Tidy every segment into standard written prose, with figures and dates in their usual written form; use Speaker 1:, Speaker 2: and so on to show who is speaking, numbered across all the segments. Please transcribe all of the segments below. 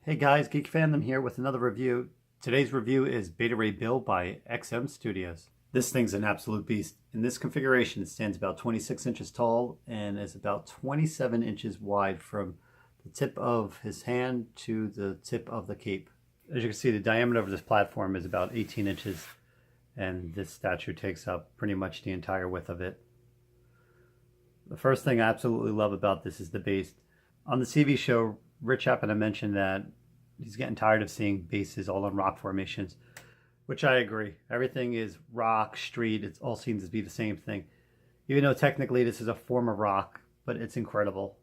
Speaker 1: Hey guys, Geek Fandom here with another review. Today's review is Beta Ray Bill by XM Studios. This thing's an absolute beast. In this configuration, it stands about 26 inches tall and is about 27 inches wide from the tip of his hand to the tip of the cape. As you can see, the diameter of this platform is about 18 inches, and this statue takes up pretty much the entire width of it. The first thing I absolutely love about this is the base. On the TV show, Rich happened to mention that he's getting tired of seeing bases all in rock formations, which I agree. Everything is rock, street, it all seems to be the same thing. Even though technically this is a form of rock, but it's incredible.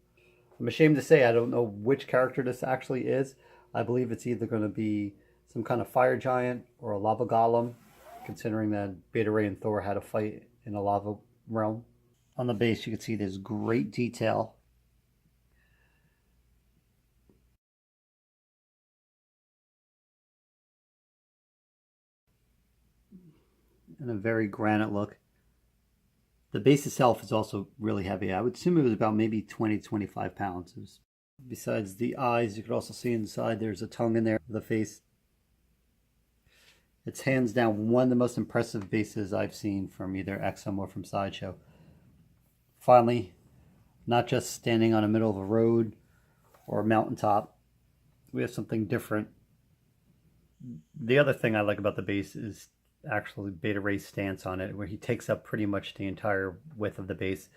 Speaker 1: I'm ashamed to say I don't know which character this actually is. I believe it's either going to be some kind of fire giant or a lava golem, considering that Beta Ray and Thor had a fight in a lava realm. On the base you can see there's great detail. And a very granite look. The base itself is also really heavy. I would assume it was about maybe 20-25 pounds. Besides the eyes, you could also see inside there's a tongue in there, the face. It's hands down one of the most impressive bases I've seen from either XM or from Sideshow. Finally, not just standing on the middle of a road or a mountaintop, we have something different. The other thing I like about the base is actually Beta Ray's stance on it, where he takes up pretty much the entire width of the base.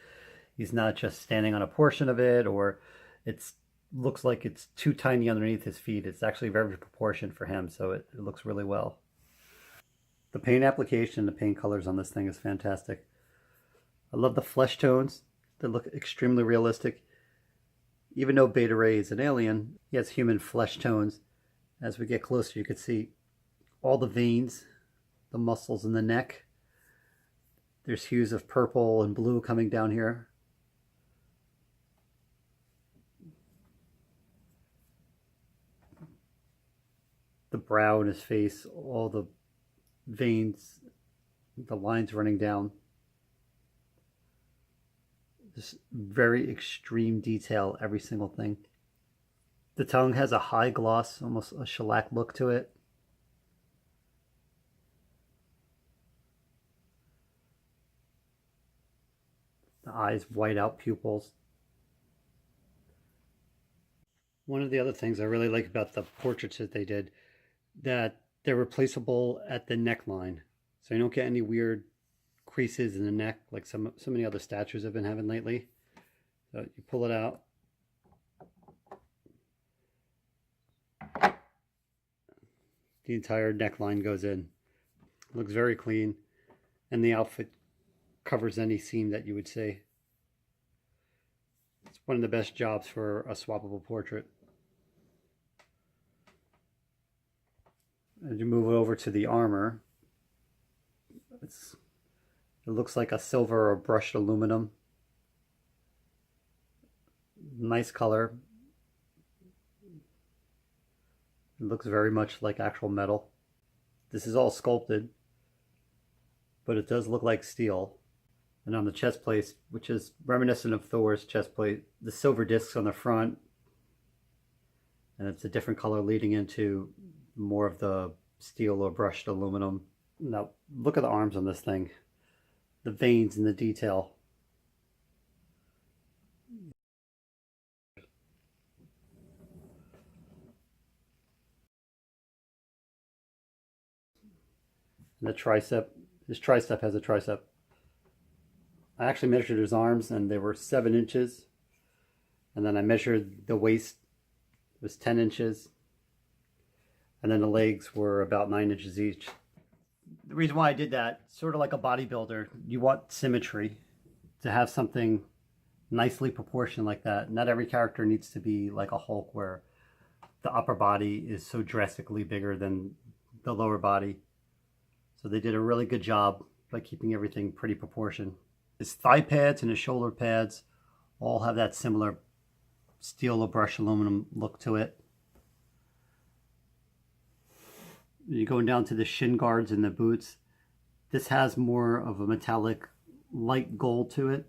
Speaker 1: He's not just standing on a portion of it, or it looks like it's too tiny underneath his feet. It's actually very proportioned for him, so it looks really well. The paint application, the paint colors on this thing is fantastic. I love the flesh tones. They look extremely realistic. Even though Beta Ray is an alien, he has human flesh tones. As we get closer, you can see all the veins, the muscles in the neck. There's hues of purple and blue coming down here. The brow in his face, all the veins, the lines running down. Just very extreme detail, every single thing. The tongue has a high gloss, almost a shellac look to it. The eyes, white out pupils. One of the other things I really like about the portraits that they did, that they're replaceable at the neckline. So you don't get any weird creases in the neck like so many other statues have been having lately. So you pull it out. The entire neckline goes in. It looks very clean, and the outfit covers any seam that you would see. It's one of the best jobs for a swappable portrait. As you move over to the armor, it looks like a silver or brushed aluminum. Nice color. It looks very much like actual metal. This is all sculpted, but it does look like steel. And on the chest plate, which is reminiscent of Thor's chest plate, the silver discs on the front, and it's a different color leading into more of the steel or brushed aluminum. Now look at the arms on this thing, the veins and the detail. And the tricep, his tricep has a tricep. I actually measured his arms and they were 7 inches. And then I measured the waist, it was 10 inches. And then the legs were about 9 inches each. The reason why I did that, sort of like a bodybuilder, you want symmetry, to have something nicely proportioned like that. Not every character needs to be like a Hulk where the upper body is so drastically bigger than the lower body. So they did a really good job by keeping everything pretty proportioned. His thigh pads and his shoulder pads all have that similar steel or brushed aluminum look to it. You're going down to the shin guards and the boots. This has more of a metallic light gold to it.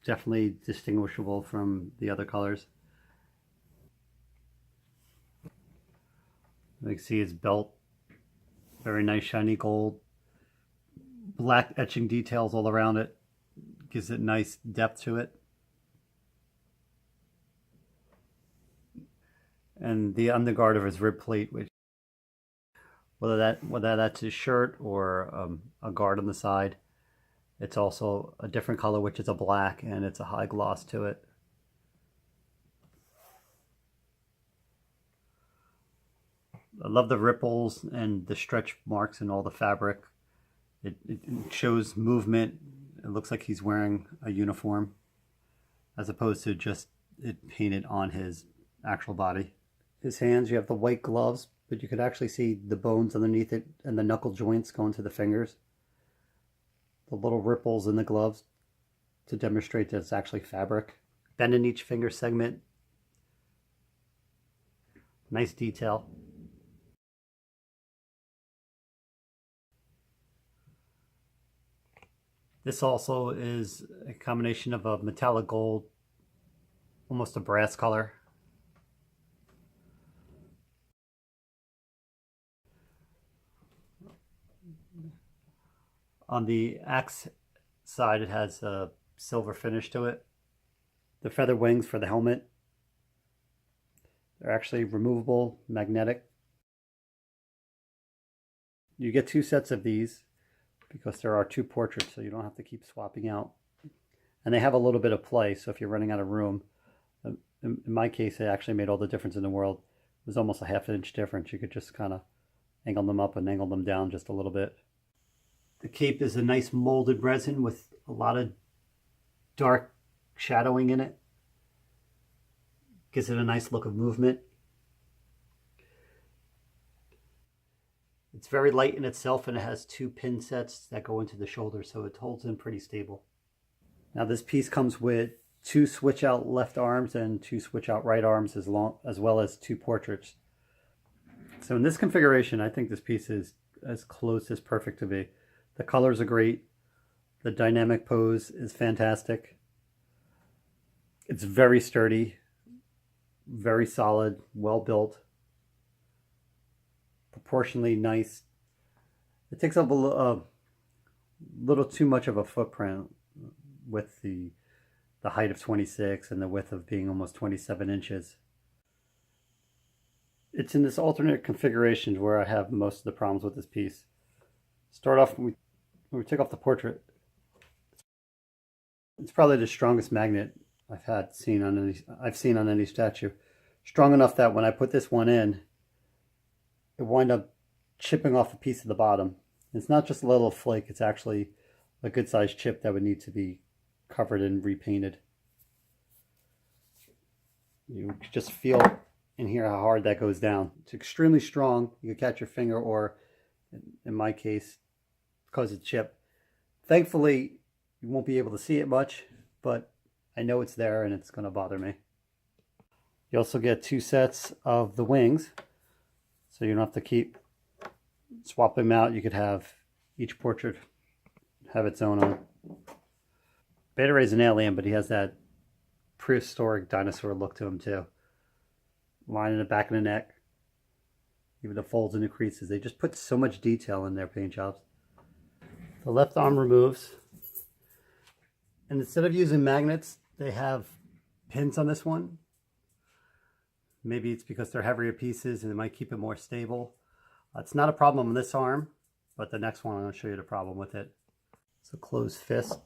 Speaker 1: definitely distinguishable from the other colors. You can see his belt, very nice shiny gold, black etching details all around it, gives it nice depth to it. And the underguard of his rib plate, which whether that's his shirt or a guard on the side, it's also a different color, which is a black, and it's a high gloss to it. I love the ripples and the stretch marks in all the fabric. It shows movement. It looks like he's wearing a uniform as opposed to just it painted on his actual body. His hands, you have the white gloves, but you could actually see the bones underneath it and the knuckle joints going to the fingers. The little ripples in the gloves to demonstrate that it's actually fabric. Bend in each finger segment. Nice detail. This also is a combination of a metallic gold, almost a brass color. On the axe side, it has a silver finish to it. The feather wings for the helmet, they're actually removable, magnetic. You get 2 sets of these because there are 2 portraits, so you don't have to keep swapping out. And they have a little bit of play, so if you're running out of room, in my case, it actually made all the difference in the world. It was almost a ½ inch difference. You could just kind of angle them up and angle them down just a little bit. The cape is a nice molded resin with a lot of dark shadowing in it. Gives it a nice look of movement. It's very light in itself, and it has 2 pin sets that go into the shoulder, so it holds in pretty stable. Now this piece comes with 2 switch out left arms and 2 switch out right arms, as well as 2 portraits. So in this configuration, I think this piece is as close as perfect to be. The colors are great. The dynamic pose is fantastic. It's very sturdy, very solid, well built, proportionally nice. It takes up a little too much of a footprint with the height of 26 and the width of being almost 27 inches. It's in this alternate configuration where I have most of the problems with this piece. Start off when we take off the portrait. It's probably the strongest magnet I've seen on any statue. Strong enough that when I put this one in, it wound up chipping off a piece of the bottom. It's not just a little flake, it's actually a good sized chip that would need to be covered and repainted. You just feel in here how hard that goes down. It's extremely strong. You can catch your finger, or in my case, because it's chipped. Thankfully, you won't be able to see it much, but I know it's there and it's going to bother me. You also get 2 sets of the wings, so you don't have to keep swapping them out. You could have each portrait have its own on. Beta Ray's an alien, but he has that prehistoric dinosaur look to him too. Line in the back of the neck, even the folds and the creases. They just put so much detail in their paint jobs. The left arm removes, and instead of using magnets, they have pins on this one. Maybe it's because they're heavier pieces and it might keep it more stable. It's not a problem on this arm, but the next one I'm going to show you the problem with it. It's a closed fist.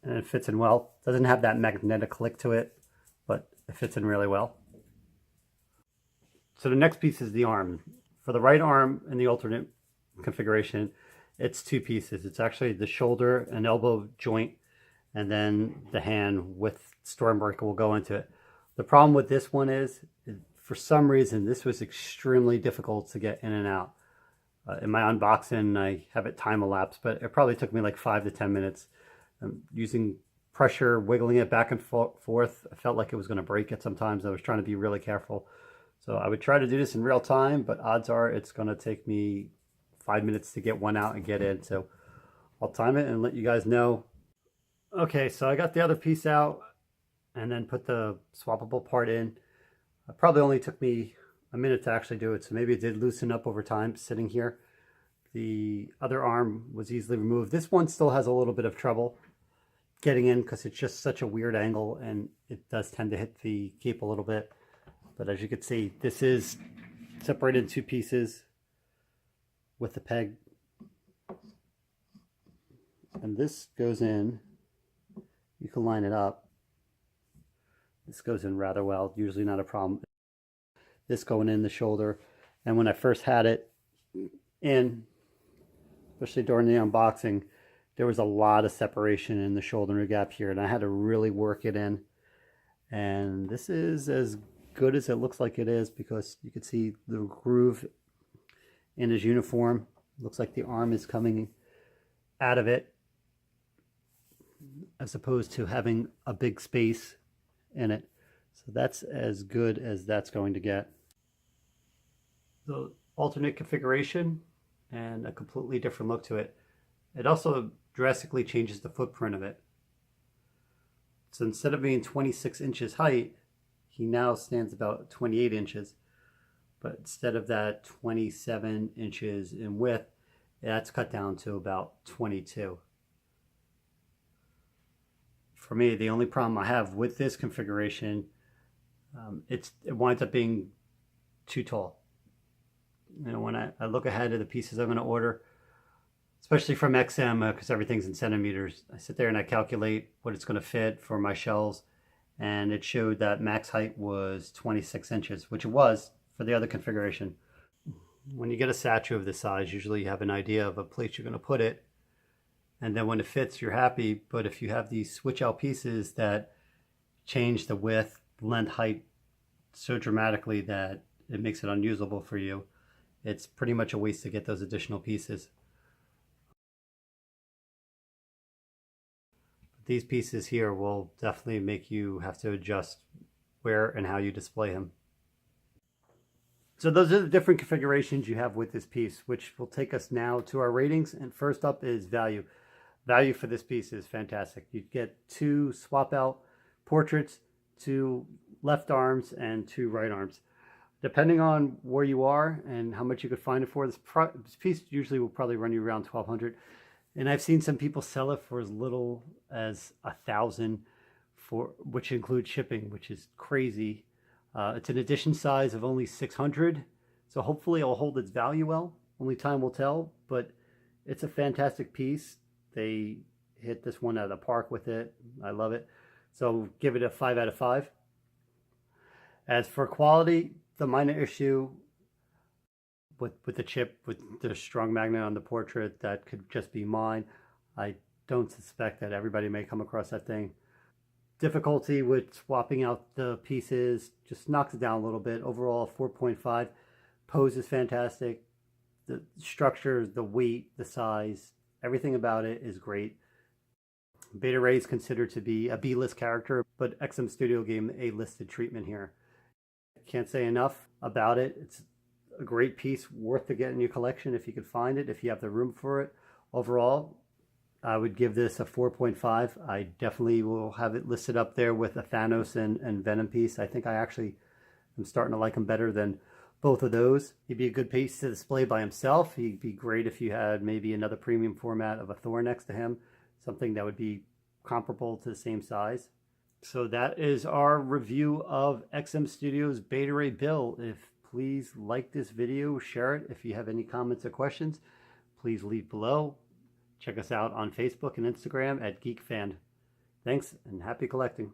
Speaker 1: And it fits in well. Doesn't have that magnetic click to it, but it fits in really well. So the next piece is the arm. For the right arm in the alternate configuration, it's 2 pieces. It's actually the shoulder and elbow joint, and then the hand with Stormbreaker will go into it. The problem with this one is, for some reason, this was extremely difficult to get in and out. In my unboxing, I have it time elapsed, but it probably took me like 5 to 10 minutes. Using pressure, wiggling it back and forth, I felt like it was going to break it sometimes. I was trying to be really careful. So I would try to do this in real time, but odds are it's going to take me 5 minutes to get one out and get in. So I'll time it and let you guys know. Okay, so I got the other piece out and then put the swappable part in. It probably only took me a minute to actually do it, so maybe it did loosen up over time sitting here. The other arm was easily removed. This one still has a little bit of trouble getting in because it's just such a weird angle and it does tend to hit the cape a little bit. But as you can see, this is separated in two pieces with the peg. And this goes in, you can line it up. This goes in rather well, usually not a problem. This going in the shoulder. And when I first had it in, especially during the unboxing, there was a lot of separation in the shoulder gap here, and I had to really work it in. And this is as good as it looks like it is because you can see the groove in his uniform. Looks like the arm is coming out of it as opposed to having a big space in it. So that's as good as that's going to get. The alternate configuration and a completely different look to it. It also drastically changes the footprint of it. So instead of being 26 inches height, he now stands about 28 inches. But instead of that 27 inches in width, that's cut down to about 22. For me, the only problem I have with this configuration, it winds up being too tall. You know, when I look ahead of the pieces I'm going to order, especially from XM, because everything's in centimeters, I sit there and I calculate what it's going to fit for my shelves, and it showed that max height was 26 inches, which it was for the other configuration. When you get a statue of this size, usually you have an idea of a place you're going to put it, and then when it fits, you're happy. But if you have these switch out pieces that change the width, length, height so dramatically that it makes it unusable for you, it's pretty much a waste to get those additional pieces. These pieces here will definitely make you have to adjust where and how you display him. So those are the different configurations you have with this piece, which will take us now to our ratings. And first up is value. Value for this piece is fantastic. You get two swap out portraits, two left arms and two right arms. Depending on where you are and how much you could find it for, this piece usually will probably run you around $1,200. And I've seen some people sell it for as little as $1,000, which includes shipping, which is crazy. It's an edition size of only 600, so hopefully it'll hold its value well. Only time will tell, but it's a fantastic piece. They hit this one out of the park with it. I love it. So give it a 5 out of 5. As for quality, the minor issue with the chip, with the strong magnet on the portrait, that could just be mine. I don't suspect that everybody may come across that thing. Difficulty with swapping out the pieces just knocks it down a little bit. Overall, 4.5. Pose is fantastic. The structure, the weight, the size, everything about it is great. Beta Ray is considered to be a B-list character, but XM Studio gave him A-listed treatment here. Can't say enough about it. It's a great piece, worth to get in your collection if you could find it, if you have the room for it. Overall, I would give this a 4.5. I definitely will have it listed up there with a Thanos and Venom piece. I think I actually am starting to like him better than both of those. He'd be a good piece to display by himself. He'd be great if you had maybe another premium format of a Thor next to him, something that would be comparable to the same size. So that is our review of XM Studios Beta Ray Bill. Please like this video, share it. If you have any comments or questions, please leave below. Check us out on Facebook and Instagram at GeekFan. Thanks and happy collecting.